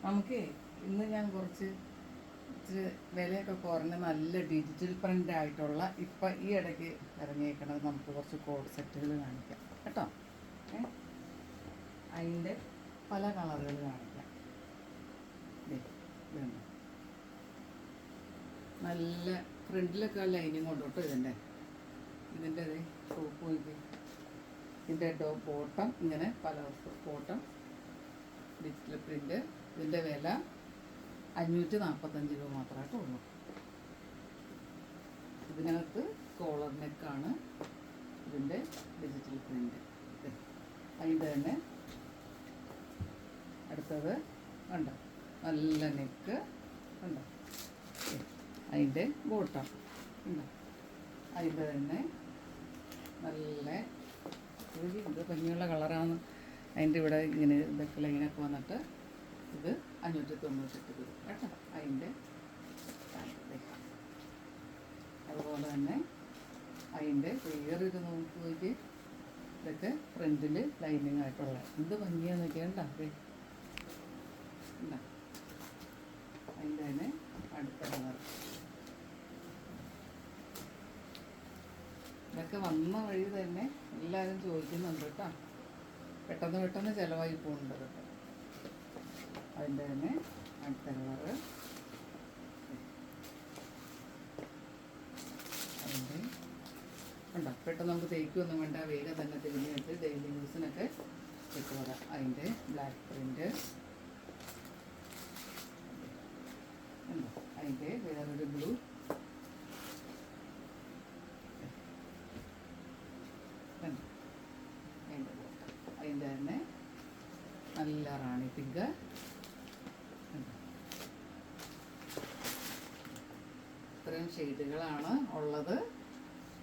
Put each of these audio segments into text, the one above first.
നമുക്ക് ഇന്ന് ഞാൻ കുറച്ച് ഇച്ചിരി വിലയൊക്കെ കുറഞ്ഞ നല്ല ഡിജിറ്റൽ പ്രിൻ്റ് ആയിട്ടുള്ള ഇപ്പം ഈ ഇടയ്ക്ക് ഇറങ്ങിയേക്കണത് നമുക്ക് കുറച്ച് കോഡ് സെറ്റുകൾ കാണിക്കാം കേട്ടോ. അതിൻ്റെ പല കളറുകൾ കാണിക്കാം. ഇതുണ്ട്, നല്ല ഫ്രണ്ടിലൊക്കെ ലൈനിങ് കൊണ്ടോട്ടോ ഇതിൻ്റെ ടോപ്പ് നോക്കി. ഇതിൻ്റെ ബോട്ടം ഇങ്ങനെ പല ബോട്ടം ഡിജിറ്റൽ പ്രിൻ്റ്. ഇതിൻ്റെ വില 545 രൂപ മാത്രമായിട്ട് ഉള്ളൂ. ഇതിനകത്ത് കോളർ നെക്കാണ് ഇതിൻ്റെ ഡിജിറ്റൽ പ്രിൻ്റ്. അതിൻ്റെ തന്നെ അടുത്തത് കണ്ടോ, നല്ല നെക്ക് കണ്ടോ, അതിൻ്റെ ബോട്ടം ഉണ്ടോ, അതിൻ്റെ തന്നെ നല്ല ഇത് ഭംഗിയുള്ള കളറാണ്. അതിൻ്റെ ഇവിടെ ഇങ്ങനെ ഇതൊക്കെ ലൈനൊക്കെ വന്നിട്ട് ഇത് 598 രൂപ കേട്ടോ. അതിൻ്റെ അതുപോലെ തന്നെ അതിൻ്റെ വേറൊരു നോക്കി ഇതൊക്കെ ഫ്രണ്ടിൽ ലൈനിങ് ആയിട്ടുള്ള എന്ത് ഭംഗിയാന്നൊക്കെ ഉണ്ടോ. അതിൻ്റെ തന്നെ അടുത്ത കളർ. ഇതൊക്കെ വന്ന വഴി തന്നെ എല്ലാവരും ചോദിക്കുന്നുണ്ട് കേട്ടോ. പെട്ടെന്ന് ചിലവായി പോകുന്നുണ്ട് കേട്ടോ. അതിൻ്റെ തന്നെ അടുത്ത കളറ്. അതിൻ്റെ ഉണ്ടോ, പെട്ടെന്ന് നമുക്ക് തേക്കൊന്നും വേണ്ട, വേഗം തന്നെ തിരിഞ്ഞിട്ട് ഡെയിലി യൂസിനൊക്കെ ഇട്ട് വരാം. അതിൻ്റെ ബ്ലാക്ക് പ്രിൻ്റ് ഉണ്ടോ, അതിൻ്റെ വേറൊരു ബ്ലൂ. അതിൻ്റെ തന്നെ നല്ല റാണി പിങ്ക്. ഇത്രയും ഷെയ്ഡുകളാണ് ഉള്ളത്.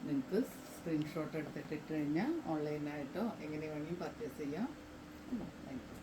നിങ്ങൾക്ക് സ്ക്രീൻഷോട്ട് എടുത്തിട്ട് കഴിഞ്ഞാൽ ഓൺലൈനായിട്ടോ എങ്ങനെ വേണമെങ്കിലും പർച്ചേസ് ചെയ്യാം. Thank you.